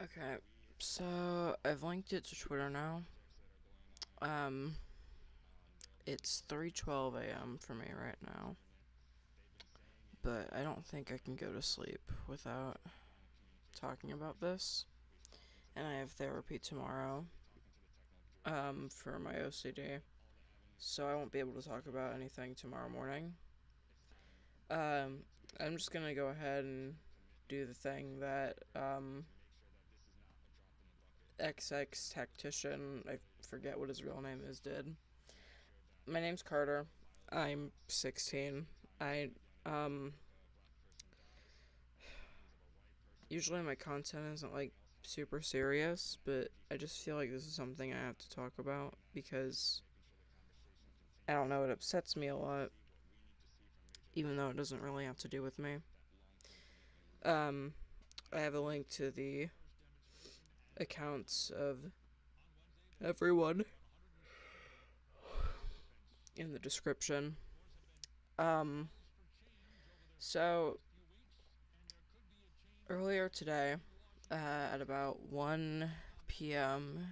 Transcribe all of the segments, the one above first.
Okay, so I've linked it to Twitter now. Um, it's 3:12 a.m. for me right now, but I don't think I can go to sleep without talking about this. And I have therapy tomorrow, for my OCD, so I won't be able to talk about anything tomorrow morning. Um, I'm just gonna go ahead and do the thing that XX Tactician, I forget what his real name is, did. My name's Carter. I'm 16. I um usually my content isn't like super serious, but I just feel like this is something I have to talk about because I don't know, it upsets me a lot, even though it doesn't really have to do with me. Um, I have a link to the accounts of everyone in the description. Um, so earlier today, at about 1 p.m.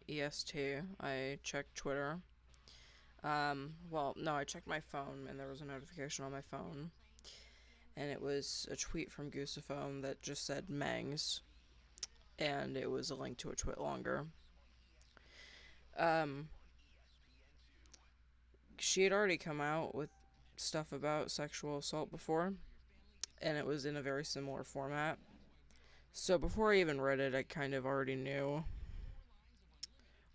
EST, I checked Twitter. Well, no, I checked my phone and there was a notification on my phone, and it was a tweet from Goosephone that just said Mangs, and it was a link to a tweet longer. Um, she had already come out with stuff about sexual assault before, and it was in a very similar format. So before I even read it, I kind of already knew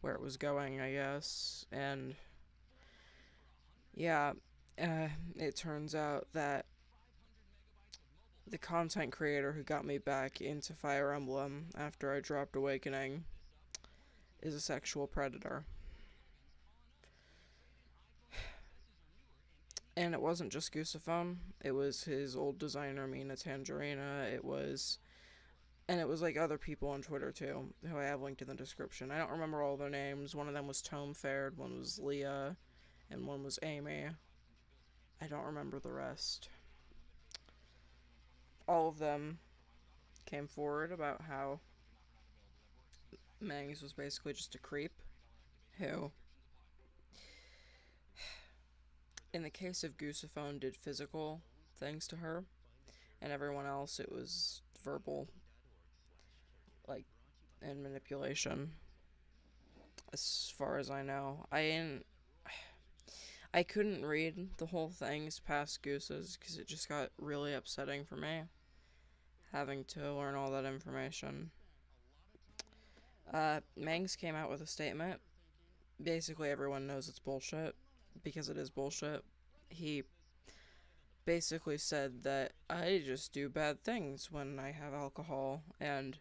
where it was going, I guess. And yeah, it turns out that the content creator who got me back into Fire Emblem after I dropped Awakening is a sexual predator. And it wasn't just Goosephone, it was his old designer, Mina Tangerina. And it was like other people on Twitter too, who I have linked in the description. I don't remember all their names. One of them was Tome Fared, one was Leah, and one was Amy. I don't remember the rest. All of them came forward about how Mangs was basically just a creep who, in the case of Goosephone, did physical things to her, and everyone else it was verbal, like, and manipulation. As far as I know, I couldn't read the whole things past Goose's because it just got really upsetting for me having to learn all that information. Mangs came out with a statement. Basically, everyone knows it's bullshit because it is bullshit. He basically said that I just do bad things when I have alcohol, and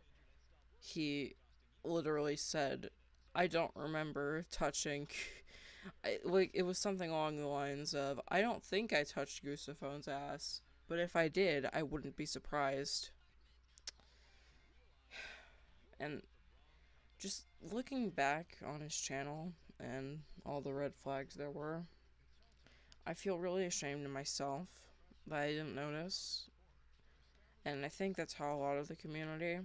he literally said, I don't remember touching. Like, it was something along the lines of, I don't think I touched Goosephone's ass, but if I did, I wouldn't be surprised. And just looking back on his channel and all the red flags there were, I feel really ashamed of myself that I didn't notice. And I think that's how a lot of the community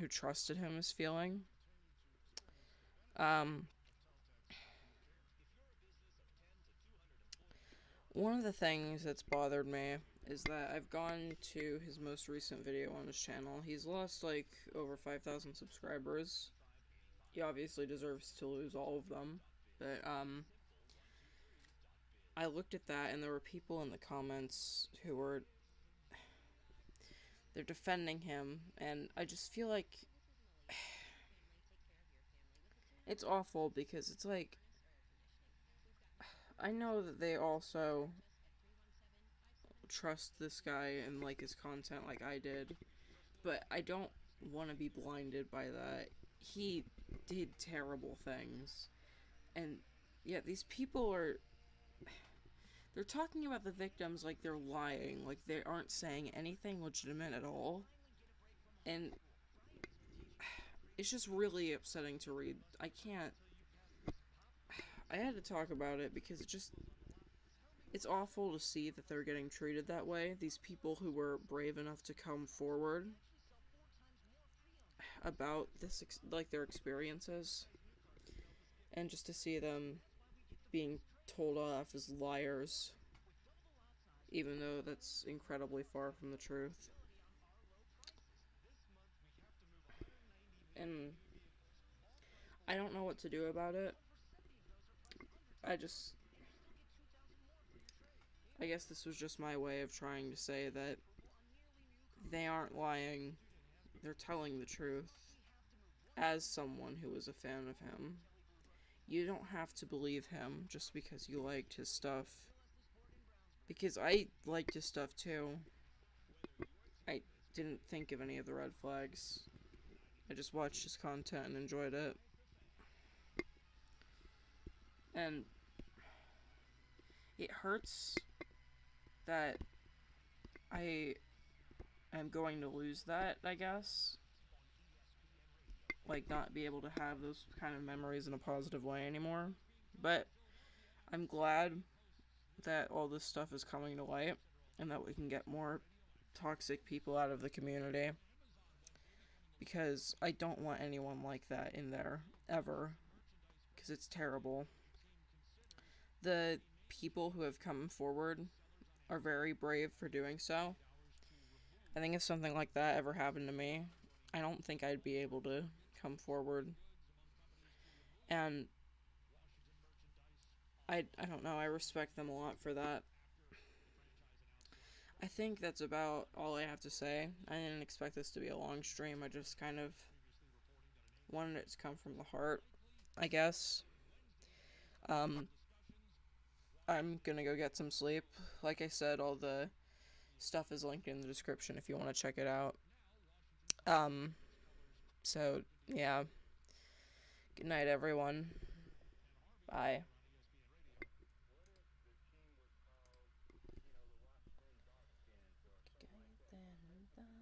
who trusted him is feeling. Um, One of the things that's bothered me is that I've gone to his most recent video on his channel. He's lost like over 5,000 subscribers. He obviously deserves to lose all of them. But I looked at that and there were people in the comments who were they're defending him, and I just feel like it's awful because it's like I know that they also trust this guy and like his content like I did, but I don't want to be blinded by that. He did terrible things, and yet these people are, they're talking about the victims like they're lying, like they aren't saying anything legitimate at all. And it's just really upsetting to read. I can't. I had to talk about it because it's awful to see that they're getting treated that way. These people who were brave enough to come forward about this, like their experiences, and just to see them being told off as liars, even though that's incredibly far from the truth. And I don't know what to do about it. I just, I guess this was just my way of trying to say that they aren't lying, they're telling the truth. As someone who was a fan of him, you don't have to believe him just because you liked his stuff. Because I liked his stuff too. I didn't think of any of the red flags. I just watched his content and enjoyed it. And it hurts that I am going to lose that, I guess. Like, not be able to have those kind of memories in a positive way anymore. But I'm glad that all this stuff is coming to light and that we can get more toxic people out of the community. Because I don't want anyone like that in there, ever. Because it's terrible. The people who have come forward are very brave for doing so. I think if something like that ever happened to me, I don't think I'd be able to come forward. And I don't know, I respect them a lot for that. I think that's about all I have to say. I didn't expect this to be a long stream. I just kind of wanted it to come from the heart, I guess. Um, I'm gonna go get some sleep. Like I said, all the stuff is linked in the description if you want to check it out. Um, so, yeah. Good night, everyone. Bye.